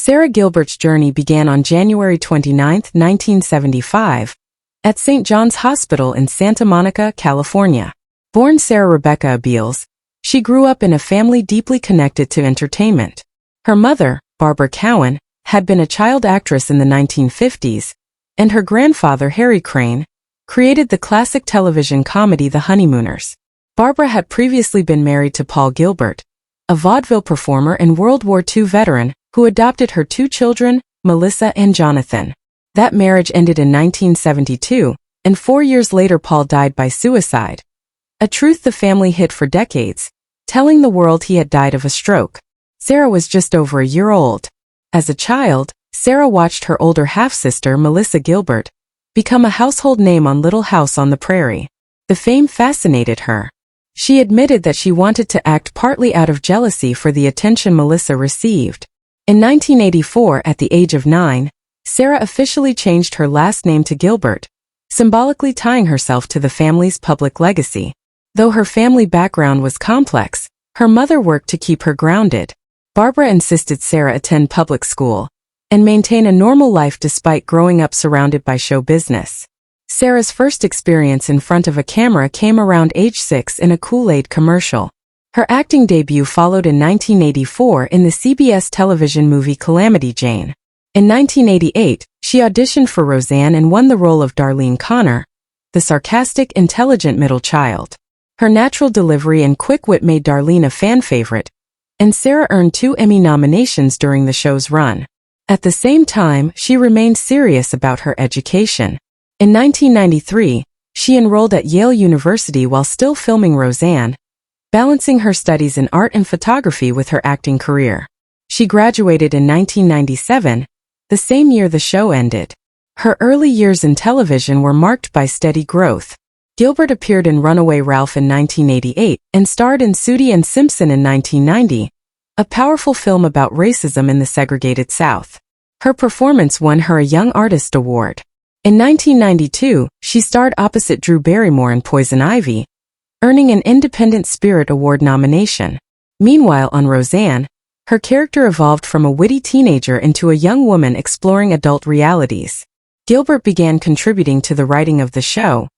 Sara Gilbert's journey began on January 29, 1975, at St. John's Hospital in Santa Monica, California. Born Sarah Rebecca Beals, she grew up in a family deeply connected to entertainment. Her mother, Barbara Cowan, had been a child actress in the 1950s, and her grandfather, Harry Crane, created the classic television comedy The Honeymooners. Barbara had previously been married to Paul Gilbert, a vaudeville performer and World War II veteran, who adopted her two children, Melissa and Jonathan. That marriage ended in 1972, and 4 years later Paul died by suicide. A truth the family hid for decades, telling the world he had died of a stroke. Sarah was just over a year old. As a child, Sarah watched her older half-sister, Melissa Gilbert, become a household name on Little House on the Prairie. The fame fascinated her. She admitted that she wanted to act partly out of jealousy for the attention Melissa received. In 1984, at the age of 9, Sarah officially changed her last name to Gilbert, symbolically tying herself to the family's public legacy. Though her family background was complex, her mother worked to keep her grounded. Barbara insisted Sarah attend public school and maintain a normal life despite growing up surrounded by show business. Sarah's first experience in front of a camera came around age 6 in a Kool-Aid commercial. Her acting debut followed in 1984 in the CBS television movie Calamity Jane. In 1988, she auditioned for Roseanne and won the role of Darlene Connor, the sarcastic, intelligent middle child. Her natural delivery and quick wit made Darlene a fan favorite, and Sarah earned 2 Emmy nominations during the show's run. At the same time, she remained serious about her education. In 1993, she enrolled at Yale University while still filming Roseanne, balancing her studies in art and photography with her acting career. She graduated in 1997, the same year the show ended. Her early years in television were marked by steady growth. Gilbert appeared in Runaway Ralph in 1988 and starred in Sooty and Simpson in 1990, a powerful film about racism in the segregated South. Her performance won her a Young Artist Award. In 1992, she starred opposite Drew Barrymore in Poison Ivy, earning an Independent Spirit Award nomination. Meanwhile, on Roseanne, her character evolved from a witty teenager into a young woman exploring adult realities. Gilbert began contributing to the writing of the show,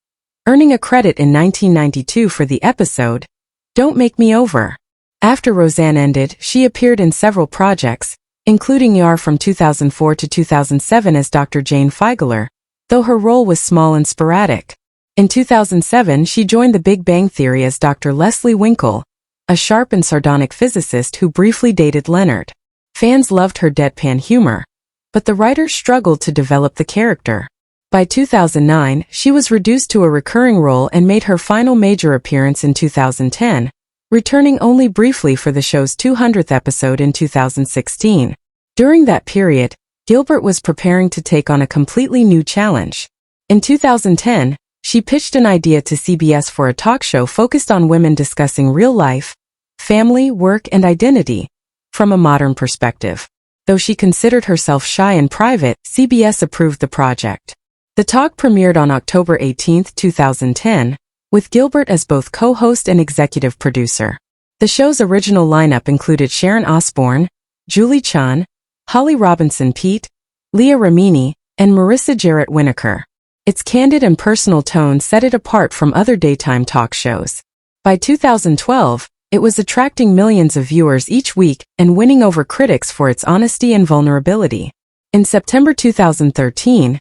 earning a credit in 1992 for the episode, Don't Make Me Over. After Roseanne ended, she appeared in several projects, including ER from 2004 to 2007 as Dr. Jane Feigler, though her role was small and sporadic. In 2007, she joined The Big Bang Theory as Dr. Leslie Winkle, a sharp and sardonic physicist who briefly dated Leonard. Fans loved her deadpan humor, but the writers struggled to develop the character. By 2009, she was reduced to a recurring role and made her final major appearance in 2010, returning only briefly for the show's 200th episode in 2016. During that period, Gilbert was preparing to take on a completely new challenge. In 2010, she pitched an idea to CBS for a talk show focused on women discussing real life, family, work, and identity from a modern perspective. Though she considered herself shy in private, CBS approved the project. The talk premiered on October 18, 2010, with Gilbert as both co-host and executive producer. The show's original lineup included Sharon Osbourne, Julie Chun, Holly Robinson Peete, Leah Remini, and Marissa Jarrett Winokur. Its candid and personal tone set it apart from other daytime talk shows. By 2012, it was attracting millions of viewers each week and winning over critics for its honesty and vulnerability. In September 2013,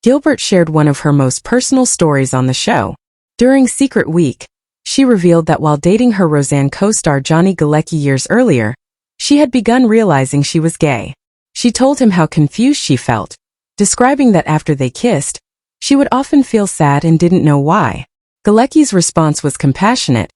Gilbert shared one of her most personal stories on the show. During Secret Week, she revealed that while dating her Roseanne co-star Johnny Galecki years earlier, she had begun realizing she was gay. She told him how confused she felt, describing that after they kissed, she would often feel sad and didn't know why. Galecki's response was compassionate.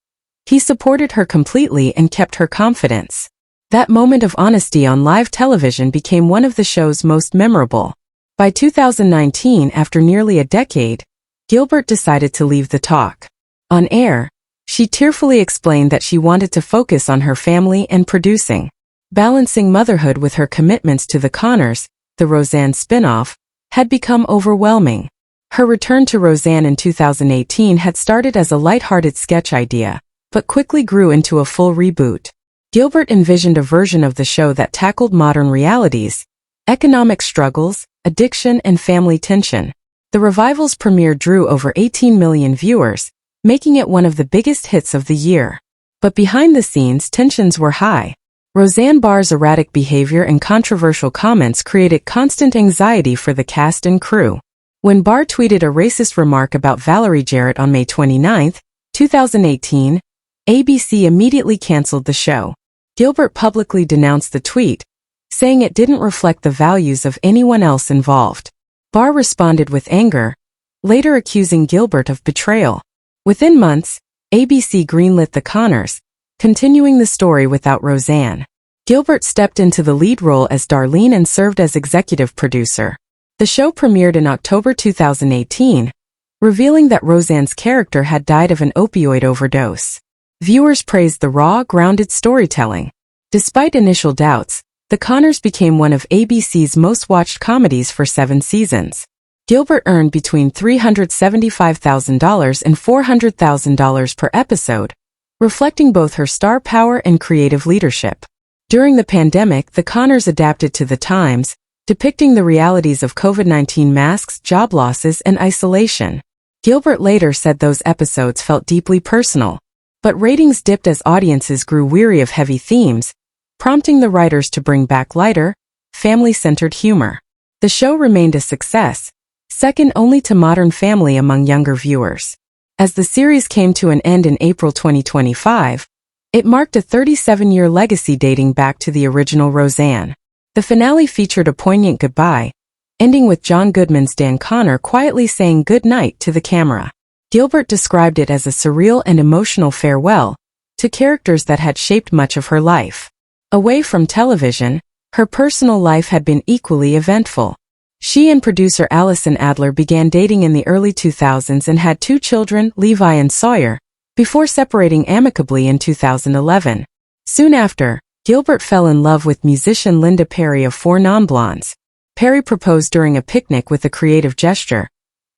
He supported her completely and kept her confidence. That moment of honesty on live television became one of the show's most memorable. By 2019, after nearly a decade, Gilbert decided to leave the talk. On air, she tearfully explained that she wanted to focus on her family and producing. Balancing motherhood with her commitments to the Connors, the Roseanne spin-off, had become overwhelming. Her return to Roseanne in 2018 had started as a lighthearted sketch idea, but quickly grew into a full reboot. Gilbert envisioned a version of the show that tackled modern realities, economic struggles, addiction, and family tension. The revival's premiere drew over 18 million viewers, making it one of the biggest hits of the year. But behind the scenes, tensions were high. Roseanne Barr's erratic behavior and controversial comments created constant anxiety for the cast and crew. When Barr tweeted a racist remark about Valerie Jarrett on May 29, 2018, ABC immediately canceled the show. Gilbert publicly denounced the tweet, saying it didn't reflect the values of anyone else involved. Barr responded with anger, later accusing Gilbert of betrayal. Within months, ABC greenlit The Connors, continuing the story without Roseanne. Gilbert stepped into the lead role as Darlene and served as executive producer. The show premiered in October 2018, revealing that Roseanne's character had died of an opioid overdose. Viewers praised the raw, grounded storytelling. Despite initial doubts, The Connors became one of ABC's most-watched comedies for 7 seasons. Gilbert earned between $375,000 and $400,000 per episode, reflecting both her star power and creative leadership. During the pandemic, The Connors adapted to the times, depicting the realities of COVID-19 masks, job losses, and isolation. Gilbert later said those episodes felt deeply personal, but ratings dipped as audiences grew weary of heavy themes, prompting the writers to bring back lighter, family-centered humor. The show remained a success, second only to Modern Family among younger viewers. As the series came to an end in April 2025, it marked a 37-year legacy dating back to the original Roseanne. The finale featured a poignant goodbye, ending with John Goodman's Dan Connor quietly saying good night to the camera. Gilbert described it as a surreal and emotional farewell to characters that had shaped much of her life. Away from television, her personal life had been equally eventful. She and producer Allison Adler began dating in the early 2000s and had 2 children, Levi and Sawyer, before separating amicably in 2011. Soon after, Gilbert fell in love with musician Linda Perry of Four Non-Blondes. Perry proposed during a picnic with a creative gesture,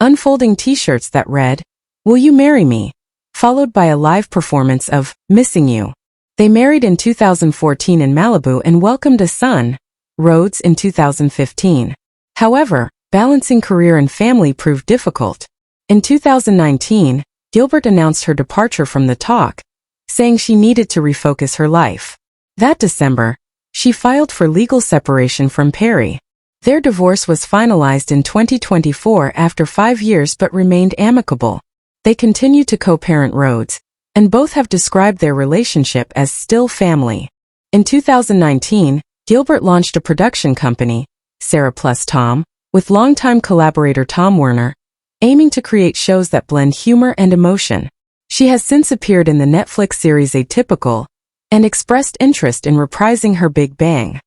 unfolding t-shirts that read, "Will you marry me?" followed by a live performance of Missing You. They married in 2014 in Malibu and welcomed a son, Rhodes, in 2015. However, balancing career and family proved difficult. In 2019, Gilbert announced her departure from The Talk, saying she needed to refocus her life. That December, she filed for legal separation from Perry. Their divorce was finalized in 2024 after 5 years but remained amicable. They continue to co-parent Rhodes, and both have described their relationship as still family. In 2019, Gilbert launched a production company, Sara plus Tom, with longtime collaborator Tom Werner, aiming to create shows that blend humor and emotion. She has since appeared in the Netflix series Atypical, and expressed interest in reprising her Big Bang.